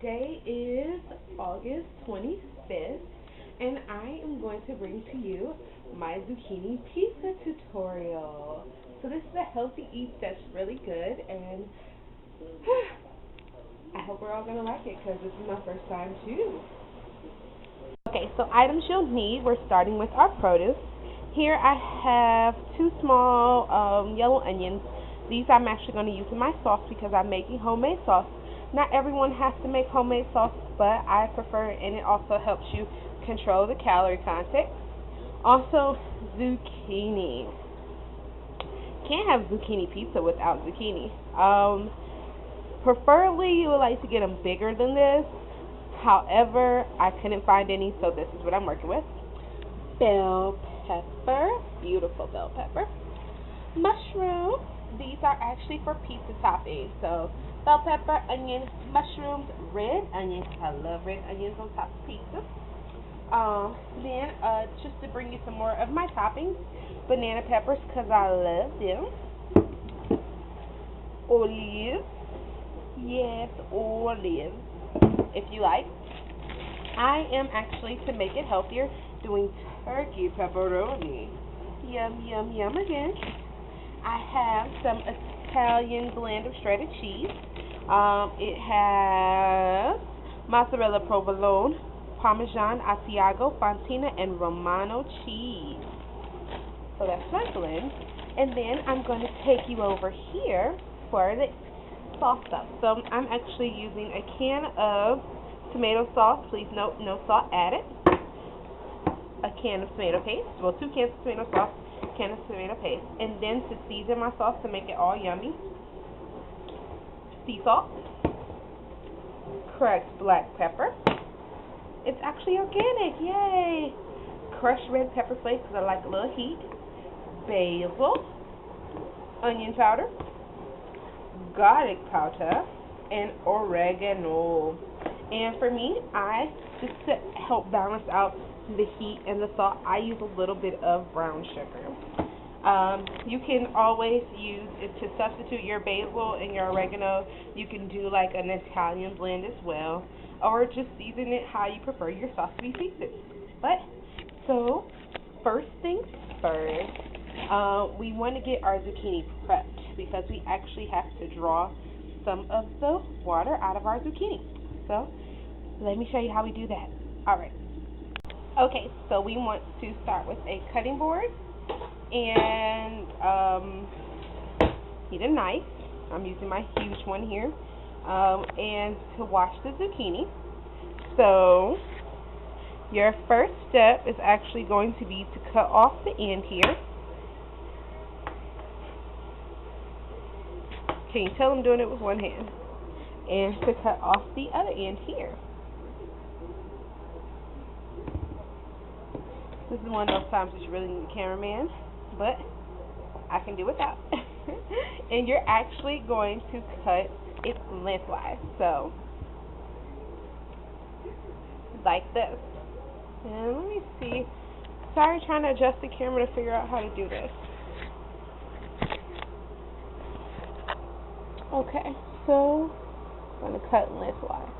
Today is August 25th, and I am going to bring to you my zucchini pizza tutorial. So this is a healthy eat that's really good, and I hope we're all going to like it because this is my first time too. Okay, so items you'll need, we're starting with our produce. Here I have 2 small yellow onions. These I'm actually going to use in my sauce because I'm making homemade sauce. Not everyone has to make homemade sauce, but I prefer it, and it also helps you control the calorie content. Also, zucchini. Can't have zucchini pizza without zucchini. Preferably you would like to get them bigger than this. However, I couldn't find any, so this is what I'm working with. Bell pepper, beautiful bell pepper. Mushroom. These are actually for pizza toppings. So bell pepper, onion, mushrooms, red onions. I love red onions on top of pizza. Then just to bring you some more of my toppings, banana peppers because I love them. Olives. Yes, olives. If you like. I am actually, to make it healthier, doing turkey pepperoni. Yum, yum, yum again. I have some Italian blend of shredded cheese. It has mozzarella provolone, parmesan, asiago, fontina, and romano cheese. So that's my blend. And then I'm going to take you over here for the sauce stuff. So I'm actually using a can of tomato sauce. Please note, no salt added. A can of tomato paste. Well, 2 cans of tomato sauce. Can of tomato paste, and then to season my sauce to make it all yummy, sea salt, cracked black pepper. It's actually organic, yay! Crushed red pepper flakes because I like a little heat, basil, onion powder, garlic powder, and oregano. And for me, just to help balance out the heat and the salt, I use a little bit of brown sugar. You can always use it to substitute your basil and your oregano. You can do like an Italian blend as well, or just season it how you prefer your sauce to be seasoned. But so first things first, we want to get our zucchini prepped because we actually have to draw some of the water out of our zucchini. So let me show you how we do that. Alright. Okay, so we want to start with a cutting board and need a knife. I'm using my huge one here. And to wash the zucchini. So your first step is actually going to be to cut off the end here. Can you tell I'm doing it with one hand? And to cut off the other end here. This is one of those times that you really need a cameraman, but I can do without. And you're actually going to cut it lengthwise, so like this. And let me see. Sorry, trying to adjust the camera to figure out how to do this. Okay, so I'm going to cut lengthwise.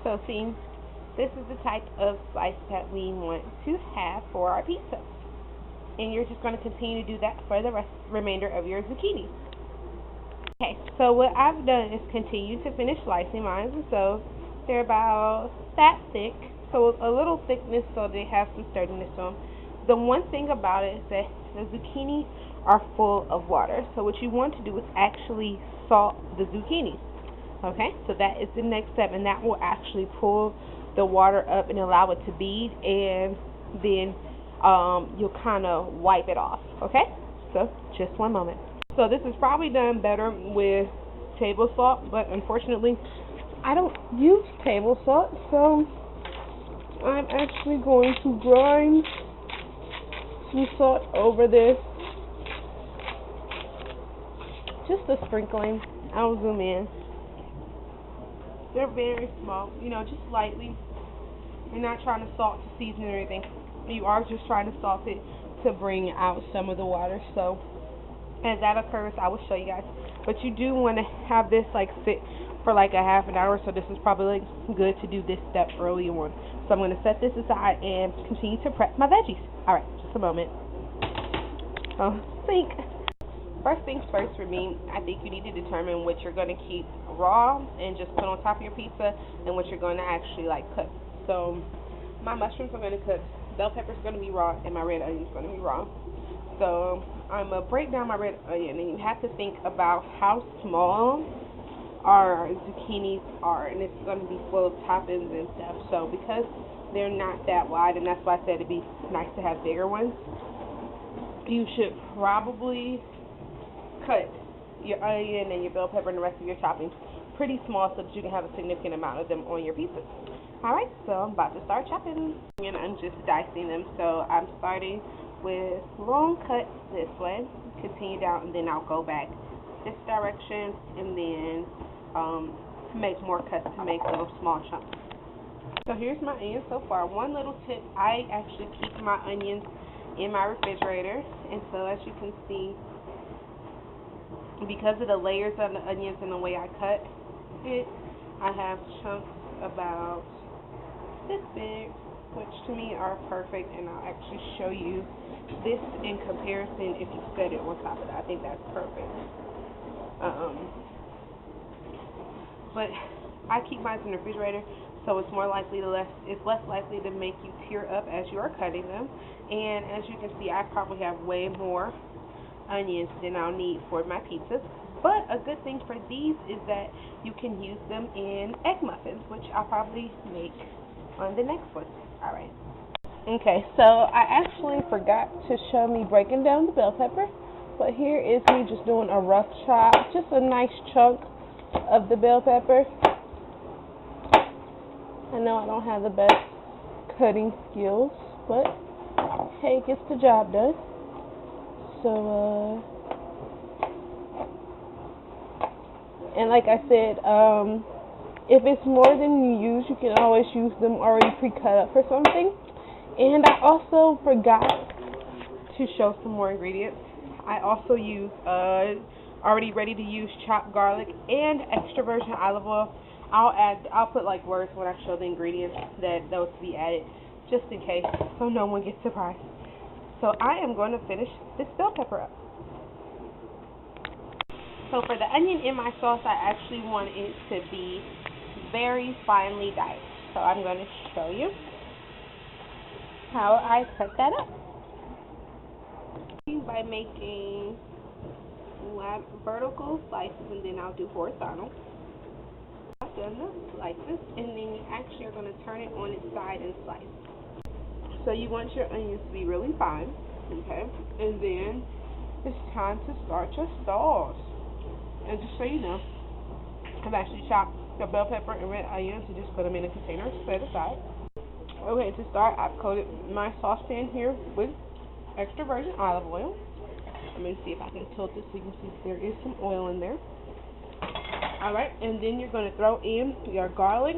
So see, this is the type of slice that we want to have for our pizza. And you're just going to continue to do that for the remainder of your zucchini. Okay, so what I've done is continue to finish slicing mine, and so they're about that thick, so a little thickness so they have some sturdiness to them. The one thing about it is that the zucchini are full of water, so what you want to do is actually salt the zucchini. Okay, so that is the next step, and that will actually pull the water up and allow it to bead, and then you'll kind of wipe it off. Okay, so just one moment. So this is probably done better with table salt, but unfortunately I don't use table salt, so I'm actually going to grind some salt over this. Just a sprinkling. I'll zoom in. They're very small, just slightly. You're not trying to salt to season or anything. You are just trying to salt it to bring out some of the water. So as that occurs, I will show you guys. But you do want to have this like sit for like a half an hour. So this is probably like good to do this step early on. So I'm going to set this aside and continue to prep my veggies. All right, just a moment. Oh, sink. First things first for me, I think you need to determine what you're going to keep raw and just put on top of your pizza and what you're going to actually like cook. So my mushrooms are going to cook, bell pepper's going to be raw, and my red onion's going to be raw. So I'm going to break down my red onion, and you have to think about how small our zucchinis are, and it's going to be full of toppings and stuff. So because they're not that wide, and that's why I said it'd be nice to have bigger ones, you should probably cut your onion and your bell pepper and the rest of your toppings pretty small so that you can have a significant amount of them on your pizzas. Alright, so I'm about to start chopping. And I'm just dicing them. So I'm starting with long cuts this way, continue down, and then I'll go back this direction, and then make more cuts to make little small chunks. So here's my onions so far. One little tip, I actually keep my onions in my refrigerator, and so as you can see, because of the layers of the onions and the way I cut it, I have chunks about this big, which to me are perfect, and I'll actually show you this in comparison if you set it on top of that. I think that's perfect. But I keep mine in the refrigerator, so it's more likely to it's less likely to make you tear up as you are cutting them. And as you can see, I probably have way more onions than I'll need for my pizzas. But a good thing for these is that you can use them in egg muffins, which I'll probably make on the next one. Alright. Okay, so I actually forgot to show me breaking down the bell pepper, but here is me just doing a rough chop, just a nice chunk of the bell pepper. I know I don't have the best cutting skills, but hey, it gets the job done. So, and like I said, if it's more than you use, you can always use them already pre-cut up for something. And I also forgot to show some more ingredients. I also use already ready to use chopped garlic and extra virgin olive oil. I'll put like words when I show the ingredients that those to be added, just in case, so no one gets surprised. So I am going to finish this bell pepper up. So for the onion in my sauce, I actually want it to be very finely diced. So I'm going to show you how I cut that up. By making vertical slices, and then I'll do horizontal. I've done the slices, and then you actually are going to turn it on its side and slice. So you want your onions to be really fine, okay? And then it's time to start your sauce. And just so you know, I've actually chopped the bell pepper and red onions and just put them in a container set aside. Okay, to start, I've coated my saucepan here with extra virgin olive oil. I'm going to see if I can tilt this so you can see there is some oil in there. Alright, and then you're going to throw in your garlic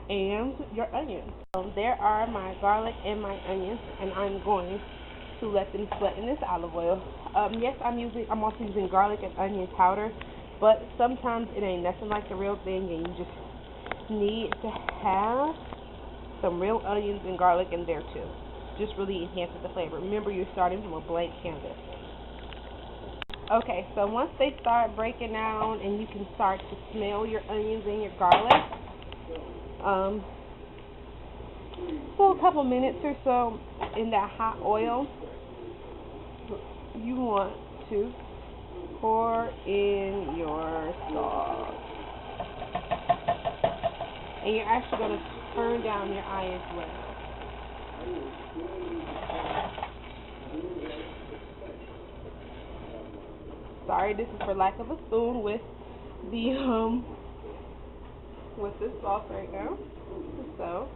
and your onions. So there are my garlic and my onions, and I'm going to let them sweat in this olive oil. Yes, I'm also using garlic and onion powder, but sometimes it ain't nothing like the real thing, and you just need to have some real onions and garlic in there too. Just really enhances the flavor. Remember, you're starting from a blank canvas. Okay, so once they start breaking down and you can start to smell your onions and your garlic, so a couple minutes or so in that hot oil, you want to pour in your sauce. And you're actually going to turn down your eye as well. Sorry, this is for lack of a spoon with the this sauce right now. So,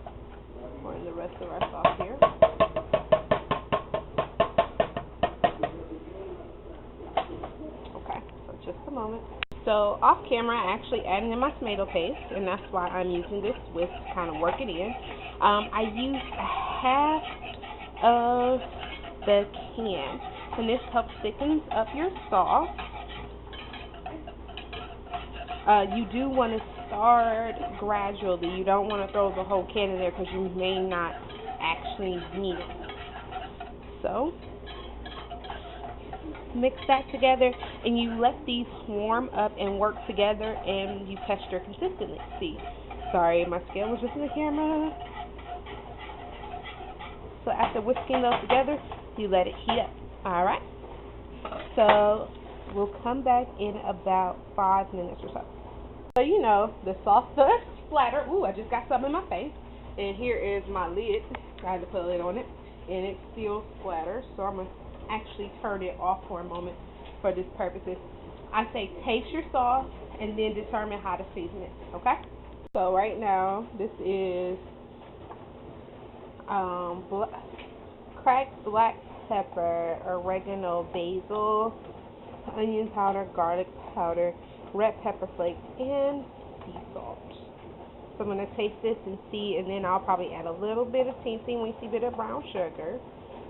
pour in the rest of our sauce here. Okay, so just a moment. So off camera, I actually added in my tomato paste, and that's why I'm using this whisk to kind of work it in. I used half of the can, and this helps thicken up your sauce. You do want to start gradually. You don't want to throw the whole can in there because you may not actually need it. So, mix that together, and you let these warm up and work together, and you test your consistency. Sorry, my scale was just in the camera. So after whisking those together, you let it heat up. Alright? So we'll come back in about 5 minutes or so. So you know, the sauce does splatter. Ooh, I just got some in my face. And here is my lid. I had to put a lid on it. And it still splatters. So I'm going to actually turn it off for a moment for this purposes. I say taste your sauce and then determine how to season it. Okay? So right now, this is cracked black pepper, oregano, basil, onion powder, garlic powder, red pepper flakes, and sea salt. So I'm going to taste this and see, and then I'll probably add a little bit of teensy bit of brown sugar.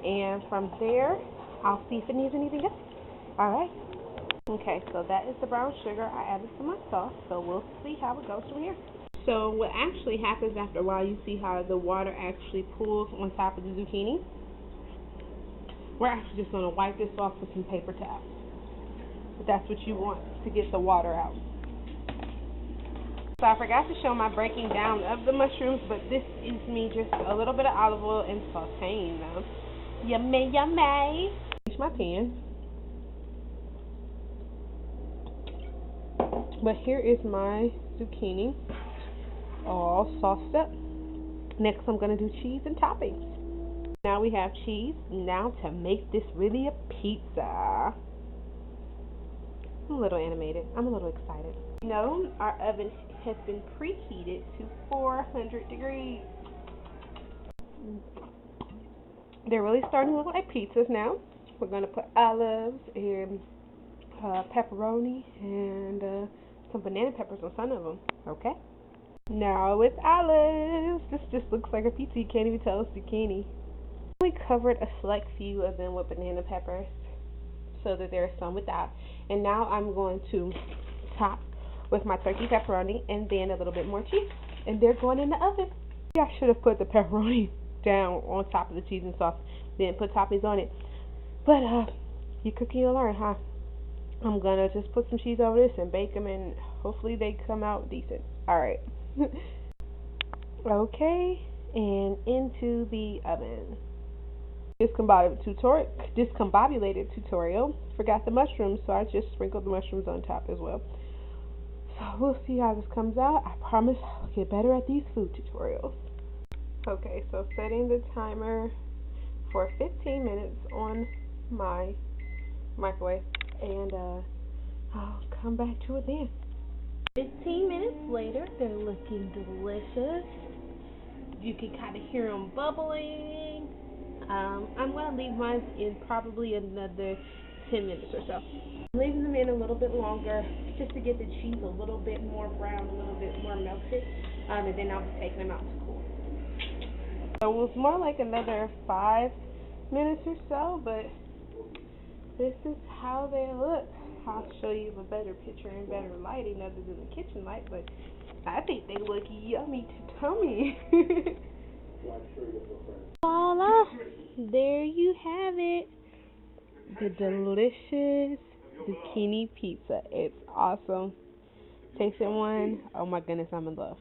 And from there, I'll see if it needs anything else. Alright. Okay, so that is the brown sugar I added to my sauce, so we'll see how it goes from here. So what actually happens after a while, you see how the water actually pools on top of the zucchini. We're actually just going to wipe this off with some paper towels. But that's what you want to get the water out. So I forgot to show my breaking down of the mushrooms, but this is me just a little bit of olive oil and sauteing them. Yummy, yummy. Finish my pan. But here is my zucchini, all sauced up. Next I'm going to do cheese and toppings. Now we have cheese. Now to make this really a pizza. I'm a little animated. I'm a little excited. You know, our oven has been preheated to 400 degrees. They're really starting to look like pizzas now. We're going to put olives and pepperoni and some banana peppers on some of them. Okay? Now with olives. This just looks like a pizza. You can't even tell it's zucchini. We covered a select few of them with banana peppers so that there are some without. And now I'm going to top with my turkey pepperoni and then a little bit more cheese. And they're going in the oven. I should have put the pepperoni down on top of the cheese and sauce, then put toppings on it. But you cook and you learn, huh? I'm gonna just put some cheese over this and bake them, and hopefully they come out decent. Alright. Okay, and into the oven. Discombobulated tutorial. Forgot the mushrooms, so I just sprinkled the mushrooms on top as well. So we'll see how this comes out. I promise I'll get better at these food tutorials. Okay, so setting the timer for 15 minutes on my microwave, and I'll come back to it then. 15 minutes later, they're looking delicious. You can kind of hear them bubbling. I'm going to leave mine in probably another 10 minutes or so. I'm leaving them in a little bit longer just to get the cheese a little bit more brown, a little bit more melted, and then I'll be taking them out to cool. So it was more like another 5 minutes or so, but this is how they look. I'll show you a better picture and better lighting other than the kitchen light, but I think they look yummy to tummy. Voila! There you have it. The delicious zucchini pizza. It's awesome. Tasting one. Oh my goodness, I'm in love.